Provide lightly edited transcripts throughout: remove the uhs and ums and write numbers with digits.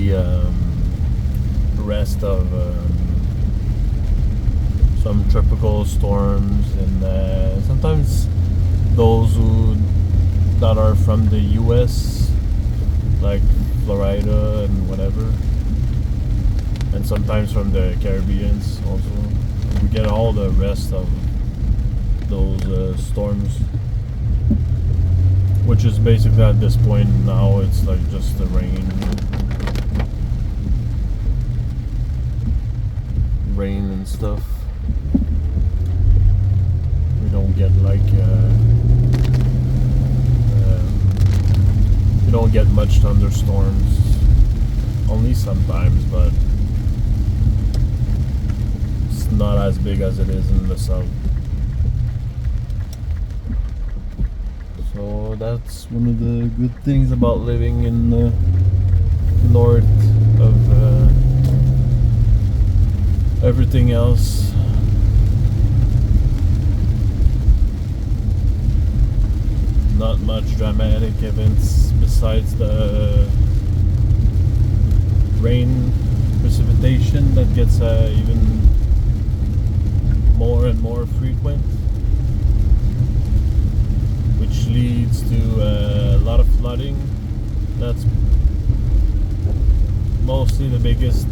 the rest of some tropical storms, and sometimes those that are from the US, like Florida and whatever, and sometimes from the Caribbeans also. We get all the rest of those storms, which is basically at this point now it's like just the rain and stuff. We don't get like we don't get much thunderstorms, only sometimes, but it's not as big as it is in the south. So that's one of the good things about living in the north of everything else. Not much dramatic events besides the rain precipitation that gets even more and more frequent, which leads to a lot of flooding. That's mostly the biggest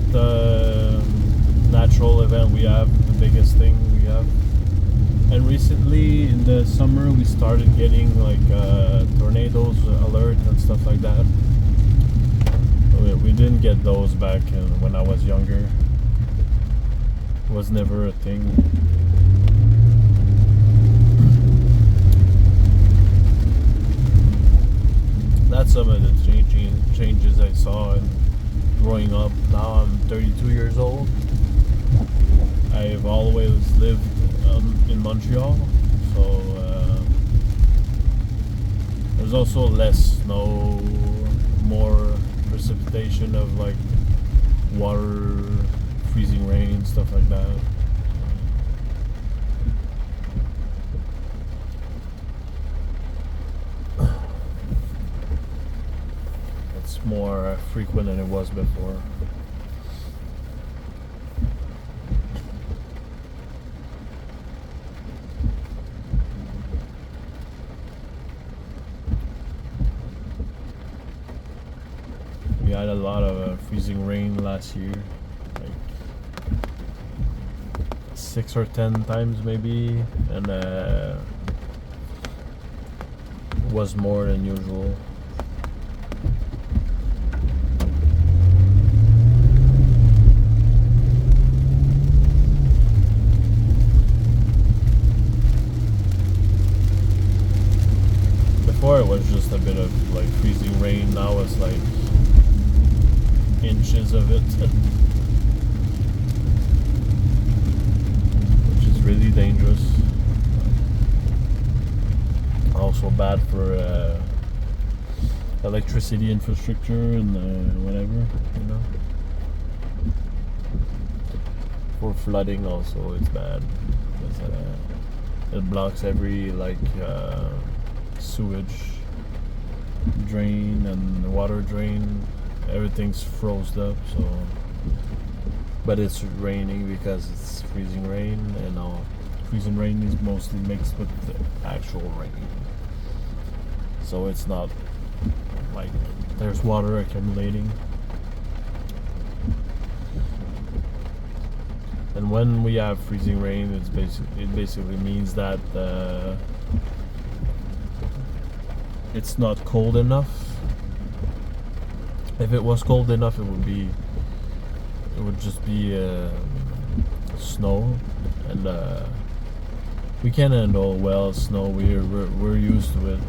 natural event we have, the biggest thing we have. And recently in the summer we started getting like tornadoes alert and stuff like that. We didn't get those back when I was younger. It was never a thing. That's some of the changes I saw in growing up. Now I'm 32 years old. I've always lived in Montreal, so there's also less snow, more precipitation of like water, freezing rain, stuff like that. It's more frequent than it was before. We had a lot of freezing rain last year, like 6 or 10 times maybe, and it was more than usual. Before it was just a bit of like freezing rain, now it's like inches of it, which is really dangerous. Also bad for electricity infrastructure and whatever, you know. For flooding also it's bad because it blocks every like sewage drain and water drain. Everything's frozen up, so, but it's raining because it's freezing rain, and freezing rain is mostly mixed with the actual rain, so it's not like there's water accumulating. And when we have freezing rain, it basically means that it's not cold enough. If it was cold enough, it would just be snow, and we can handle well snow. We're used to it.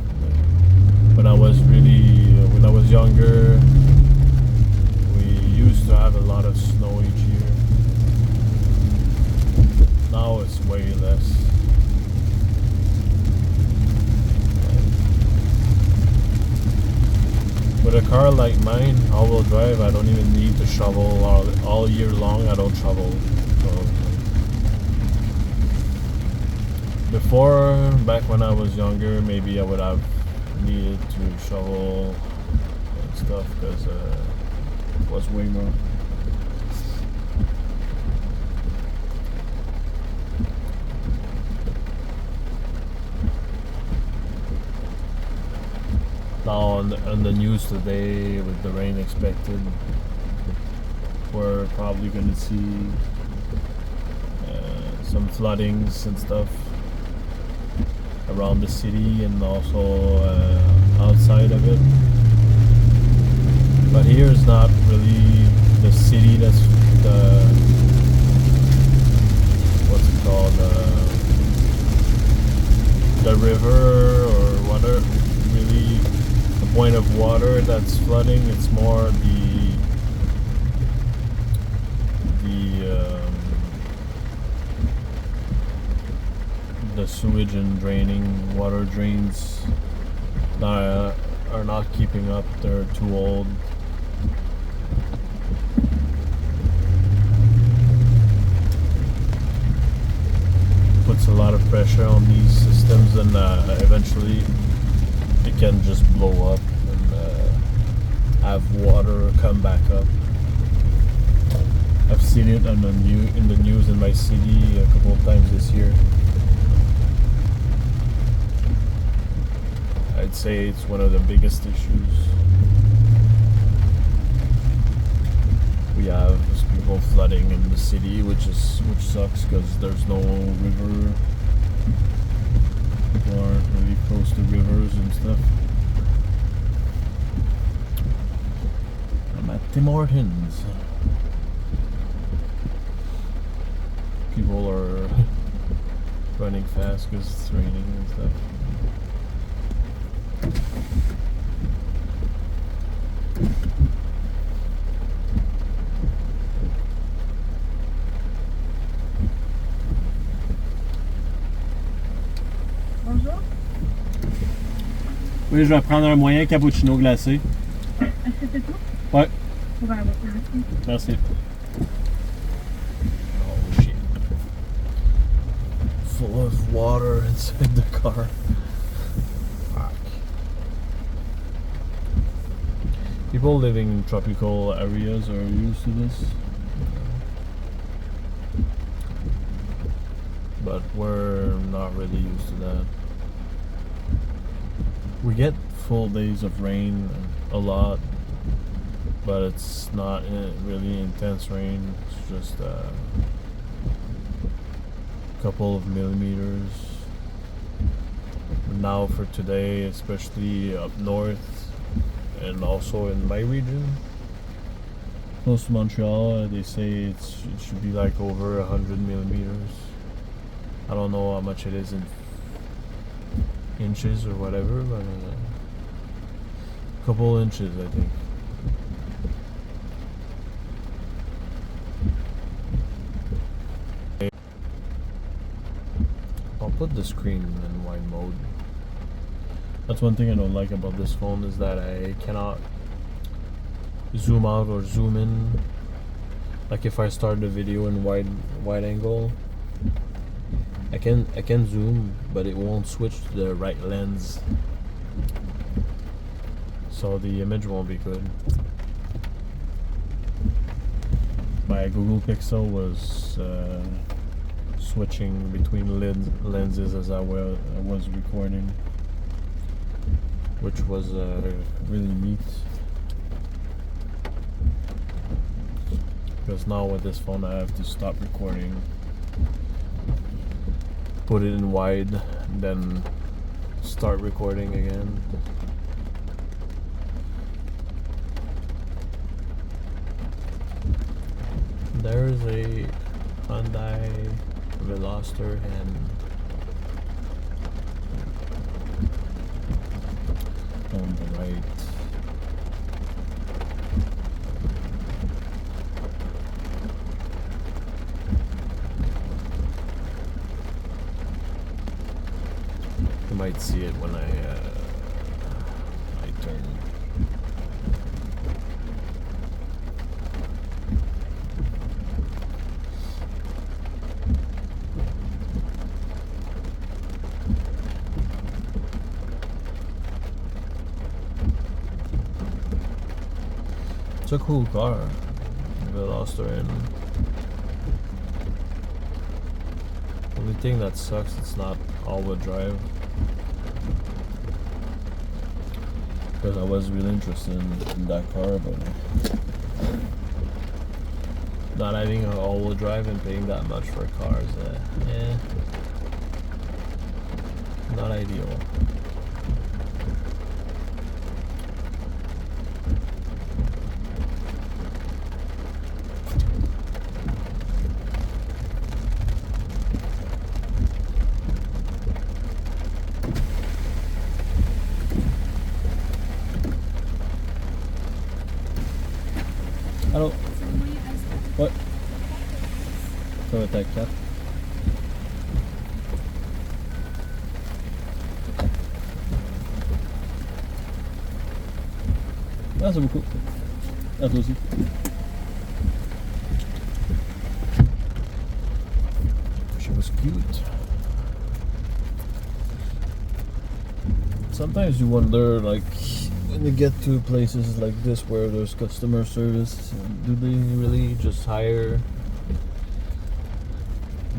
When I was younger, we used to have a lot of snow each year. Now it's way less. With a car like mine, all-wheel drive, I don't even need to shovel all year long. I don't shovel. So, before, back when I was younger, maybe I would have needed to shovel and stuff because was way more. Now on the news today, with the rain expected, we're probably gonna see some floodings and stuff around the city and also outside of it. But here is not really the city that's the, what's it called, the river or whatever, really the point of water that's flooding. It's more the sewage and draining water drains that are not keeping up. They're too old. Puts a lot of pressure on these systems, and eventually it can just blow up and have water come back up. I've seen it in the news in my city a couple of times this year. I'd say it's one of the biggest issues we have, is people flooding in the city, which sucks because there's no river. People aren't really close to rivers and stuff. I'm at Tim Hortons. People are running fast because it's raining and stuff. Bonjour. Oui, je vais prendre un moyen cappuccino glacé. Est-ce que c'est tout? Ouais. Ouais, merci. Merci. Oh shit. Full of water inside the car. Fuck. People living in tropical areas are used to this. But we're not really used to that. We get full days of rain a lot, but it's not really intense rain. It's just a couple of millimeters. Now for today, especially up north and also in my region, close to Montreal, they say it should be like over 100 millimeters. I don't know how much it is in inches or whatever, but a couple inches, I think. I'll put the screen in wide mode. That's one thing I don't like about this phone, is that I cannot zoom out or zoom in. Like if I start the video in wide angle, I can zoom, but it won't switch to the right lens, so the image won't be good. My Google Pixel was switching between lenses as I was recording, which was really neat. Because now with this phone I have to stop recording, put it in wide, then start recording again. There's a Hyundai Veloster and on the right. You might see it when I turn. It's a cool car, Veloster. Only thing that sucks, it's not all-wheel drive. Because I was really interested in that car, but not having an all-wheel drive and paying that much for cars, not ideal. Allô? Ouais. Ça va être à 4. Ah, c'est beaucoup. À toi aussi. She was cute. Sometimes you wonder, like, when you get to places like this where there's customer service, do they really just hire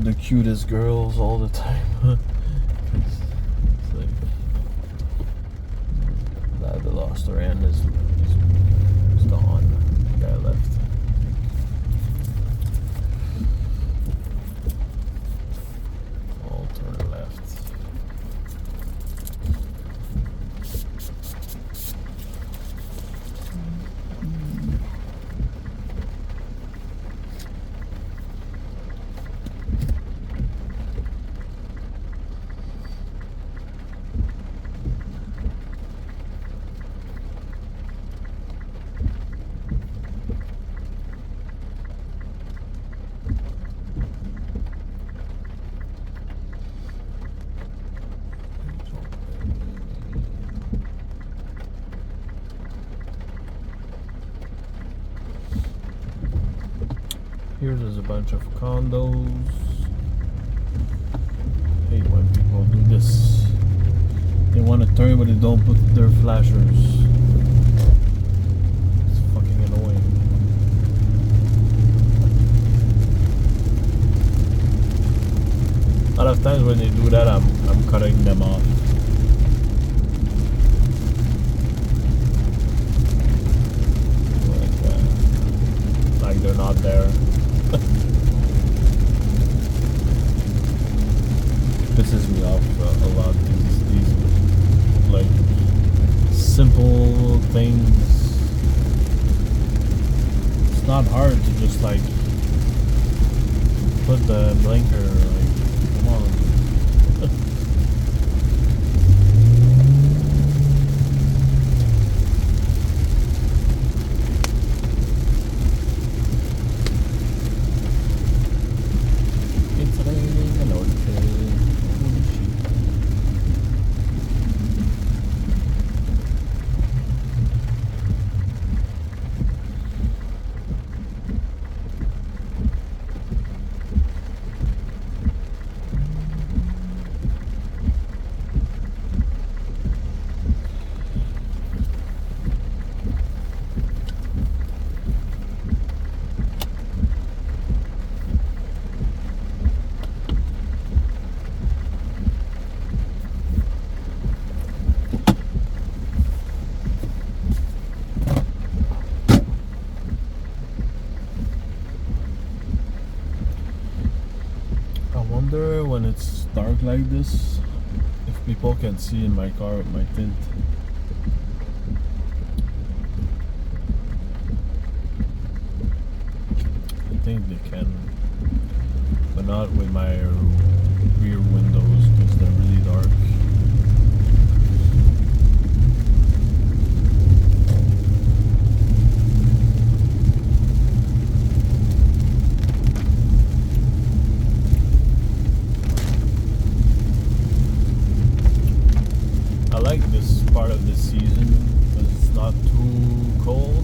the cutest girls all the time? It's like that Veloster end is gone. The guy left. I'll turn left. Here there's a bunch of condos. I hate when people do this. They want to turn but they don't put their flashers. It's fucking annoying. A lot of times when they do that, I'm cutting them off. Like they're not there. Pisses me off a lot. These like simple things. It's not hard to just like put the blinker. Like, come on. When it's dark like this, if people can see in my car with my tint. I think they can, but not with my rear windows because they're really dark. I like this part of the season because it's not too cold,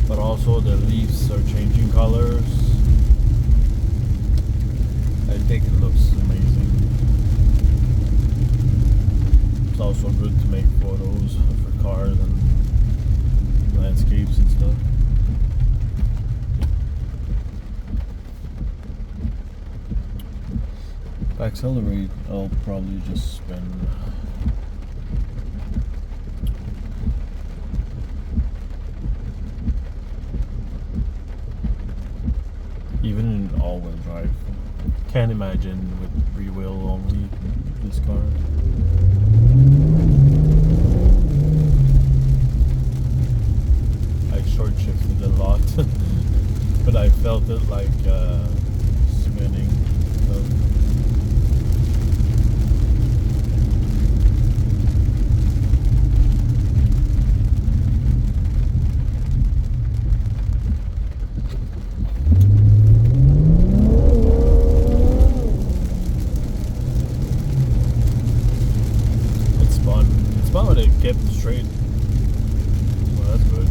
but also the leaves are changing colors. I think it looks amazing. It's also good to make photos for cars and landscapes and stuff. accelerate, I'll probably just spin. Even in all-wheel drive, can't imagine with rear-wheel only this car. I short shifted a lot, but I felt it like spinning. But it kept straight. Well, that's good.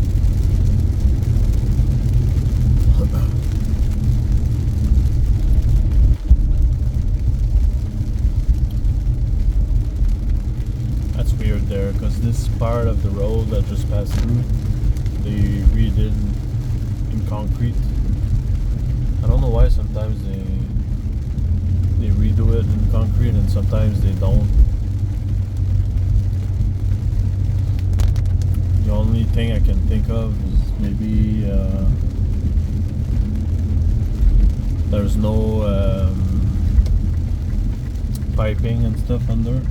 That's weird there, because this part of the road that just passed through, they redid in concrete. I don't know why sometimes they redo it in concrete and sometimes they don't. The only thing I can think of is maybe there's no piping and stuff under,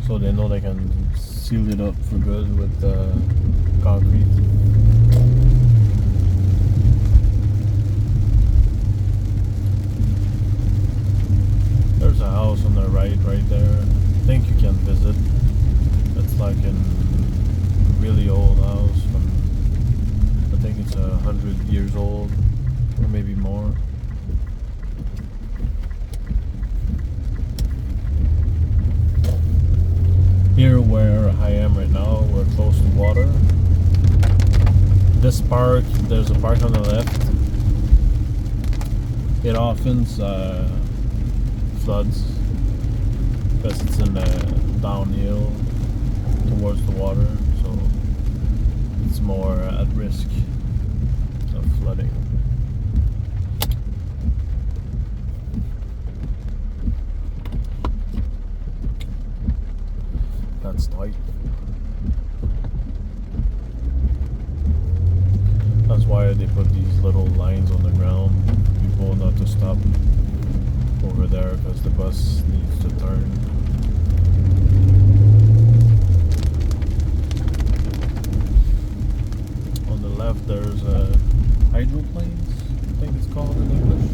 so they know they can seal it up for good with concrete. There's a house on the right there. I think you can visit. It's like an really old house from, I think it's 100 years old or maybe more. Here where I am right now, we're close to water. This park, there's a park on the left. It often floods because it's in the downhill towards the water. It's more at risk of flooding. That's tight. That's why they put these little lines on the ground for people not to stop over there, because the bus needs to turn. Left there's hydroplanes, I think it's called in English.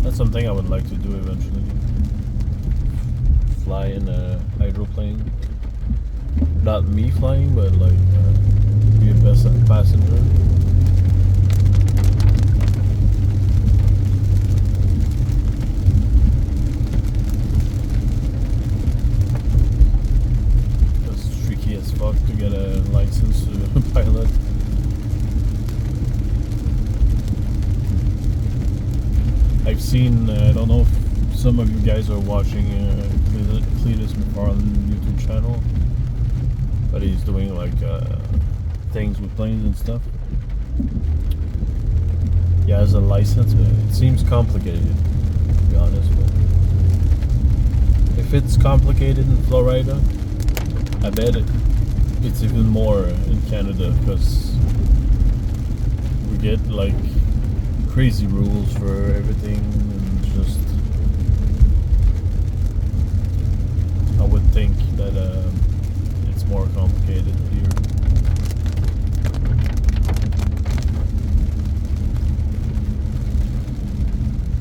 That's something I would like to do eventually. Fly in a hydroplane. Not me flying, but like be a best passenger. To get a license to pilot. I've seen, I don't know if some of you guys are watching Cletus McFarlane YouTube channel, but he's doing like things with planes and stuff. He has a license. It seems complicated, to be honest, but if it's complicated in Florida, I bet it's even more in Canada, because we get like crazy rules for everything, and just I would think that it's more complicated here.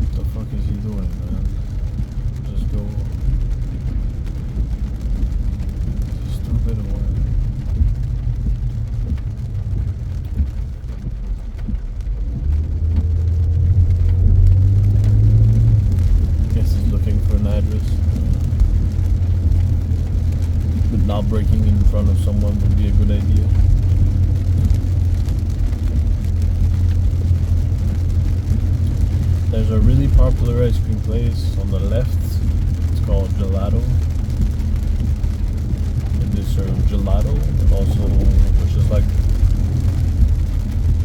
What the fuck is he doing, man? Just go. Stupid one. Not braking in front of someone would be a good idea. There's a really popular ice cream place on the left. It's called Gelato. And they serve gelato, also, which is like,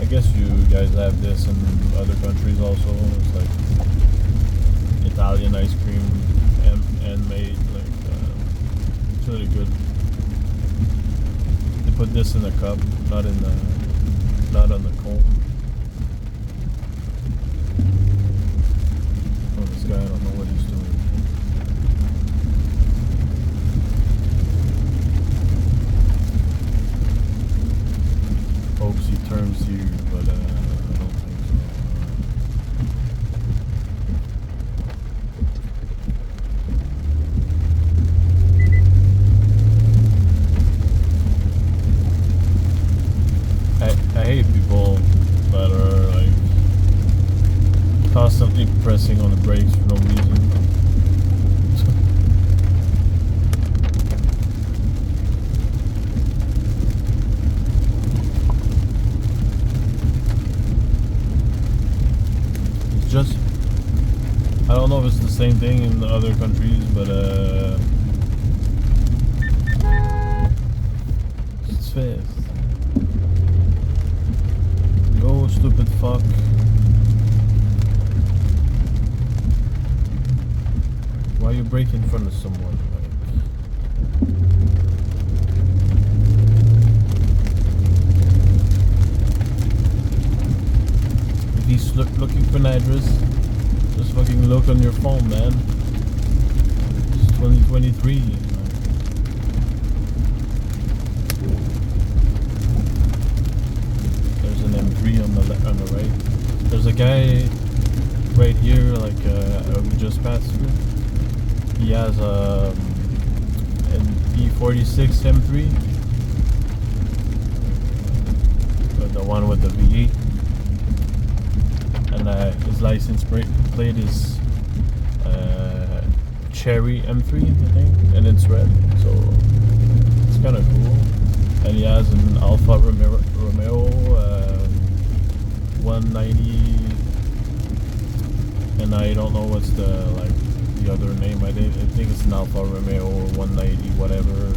I guess you guys have this in other countries also. It's like Italian ice cream and made, like, it's really good. They put this in a cup, not on the cone. Oh, this guy, I don't know what he's doing. Hopes he turns here, but I don't think so. I hate people that are like constantly pressing on the brakes for no reason. Just, I don't know if it's the same thing in the other countries, but it's fast. Go, stupid fuck. Why you brake in front of someone? If he's looking for an address, just fucking look on your phone, man. It's 2023. There's an M3 on the right. There's a guy right here, like we just passed through. He has an E46 M3, the one with the V8. And his license plate is Cherry M3, I think, and it's red, so it's kind of cool. And he has an Alfa Romeo 190, and I don't know what's the other name. I think it's an Alfa Romeo 190, whatever.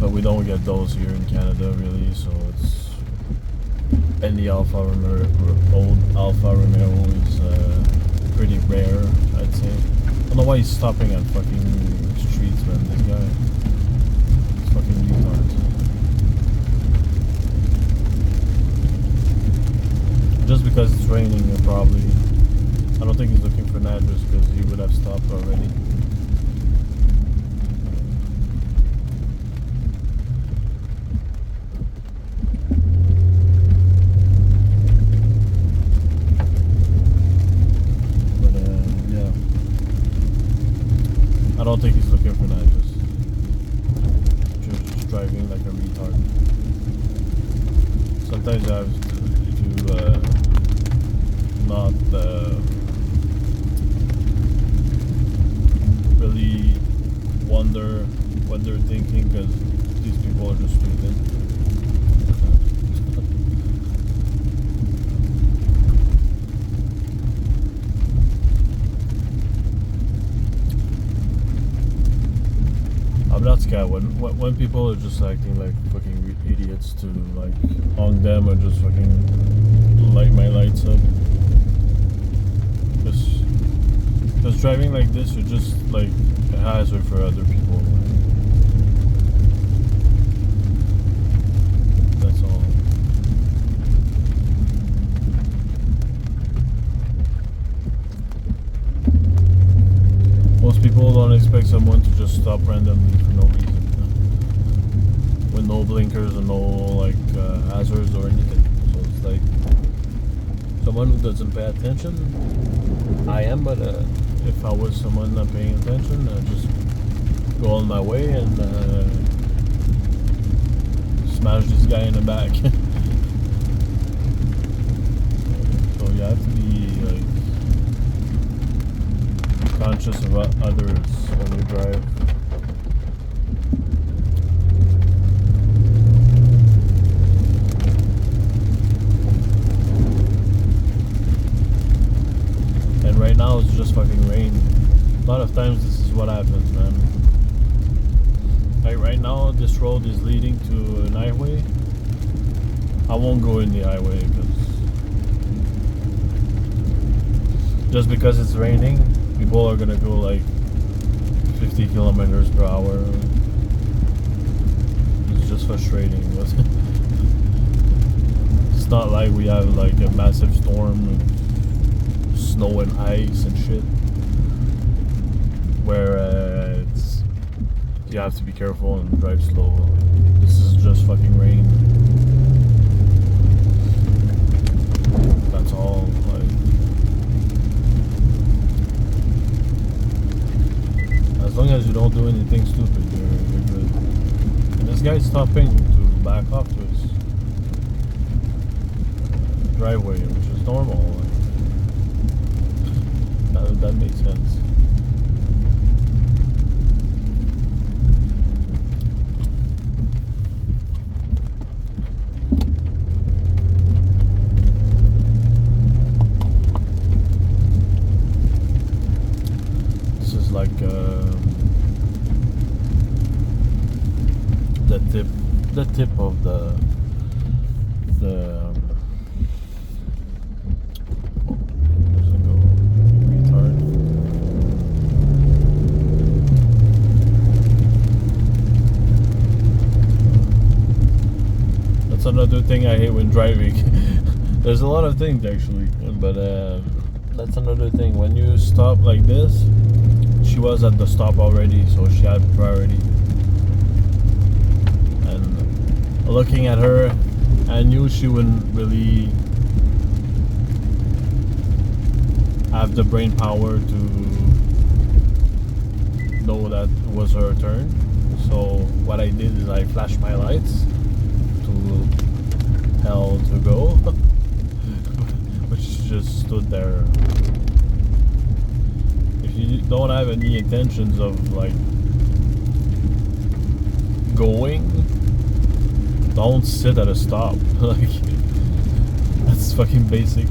But we don't get those here in Canada, really, so it's. And the old Alfa Romeo is pretty rare, I'd say. I don't know why he's stopping at fucking streets, man. This guy, it's fucking retard. Just because it's raining, probably. I don't think he's looking for an address because he would have stopped already. I don't think he's looking for an address. Just driving like a retard. Sometimes I have to not really wonder what they're thinking, because these people are just stupid. I'm not scared when people are just acting like fucking idiots to like honk them or just fucking light my lights up. Because driving like this, you're just like a hazard for other people. That's all. Most people don't expect someone to just stop randomly for no reason, with no blinkers and no like hazards or anything. So it's like someone who doesn't pay attention. I am, but if I was someone not paying attention, I'd just go on my way and smash this guy in the back. So you have to be like conscious of others when you drive. And right now it's just fucking rain. A lot of times this is what happens, man. Like right now, this road is leading to an highway. I won't go in the highway just because it's raining, people are gonna go like 50 kilometers per hour. It's just frustrating. It's not like we have like a massive storm of snow and ice and shit where it's you have to be careful and drive slow. This is just fucking rain. That's all. Like, as long as you don't do anything stupid, you're good. And this guy's stopping to back off to his driveway, which is normal. That makes sense. This is like the tip of the another thing I hate when driving. There's a lot of things actually, but that's another thing. When you stop like this, she was at the stop already, so she had priority. And looking at her, I knew she wouldn't really have the brain power to know that it was her turn. So what I did is I flashed my lights to hell to go, which just stood there. If you don't have any intentions of like going, don't sit at a stop. Like, that's fucking basic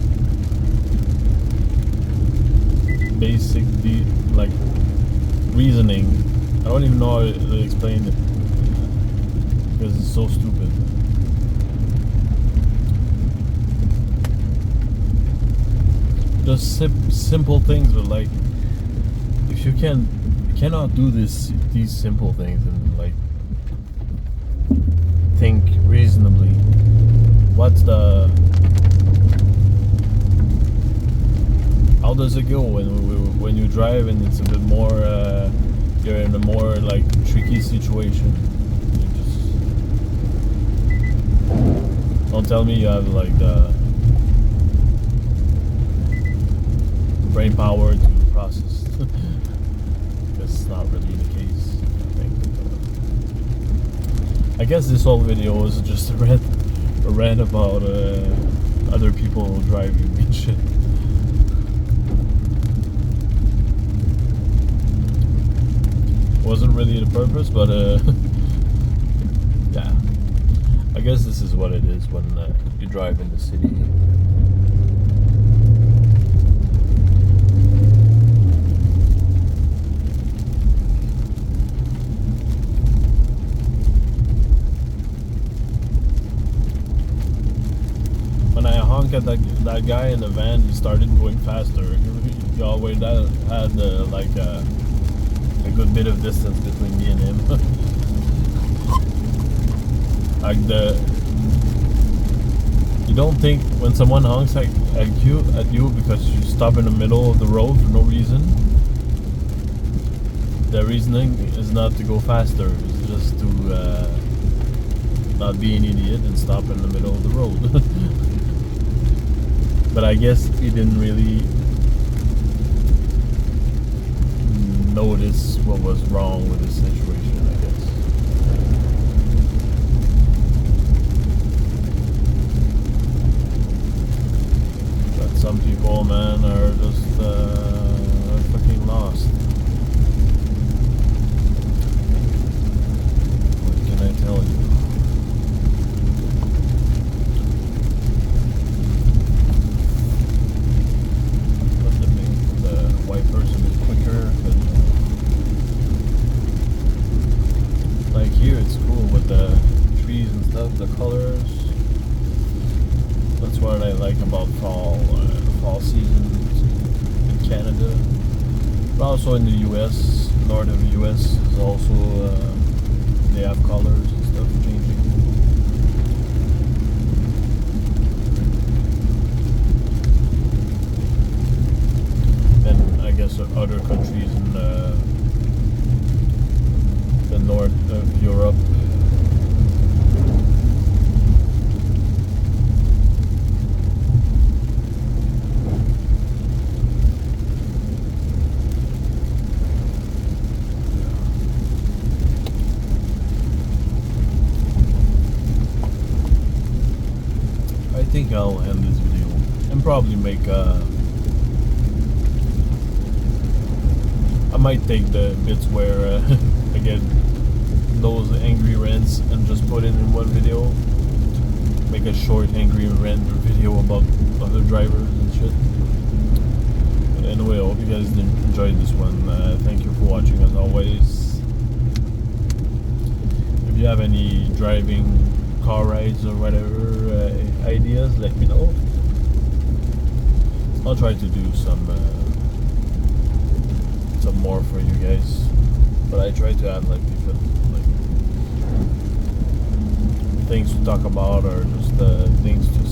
like reasoning. I don't even know how to explain it because it's so stupid. Just simple things, but like if you cannot do these simple things and like think reasonably, how does it go when you drive and it's a bit more you're in a more like tricky situation? You just don't tell me you have like the brain power to process. That's not really the case, I think. I guess this whole video was just a rant about other people driving and shit. Wasn't really the purpose, but yeah. I guess this is what it is when you drive in the city. When I honked at that guy in the van, he started going faster. He always had like a good bit of distance between me and him. Like you don't think when someone honks at you because you stop in the middle of the road for no reason, the reasoning is not to go faster, it's just to not be an idiot and stop in the middle of the road. But I guess he didn't really notice what was wrong with the situation, I guess. But some people, man, are just fucking lost. What can I tell you? The white person is quicker, but like the colors. That's what I like about fall season in Canada. But also in the US, northern US is also they have colors and stuff changing. And I guess other countries in the north of Europe. I think I'll end this video and probably make I might take the bits where I get those angry rants and just put it in one video. Make a short angry rant video about other drivers and shit. But anyway, I hope you guys enjoyed this one. Thank you for watching as always. If you have any driving car rides or whatever ideas, let me know. I'll try to do some more for you guys, but I try to add like different things to talk about or just things to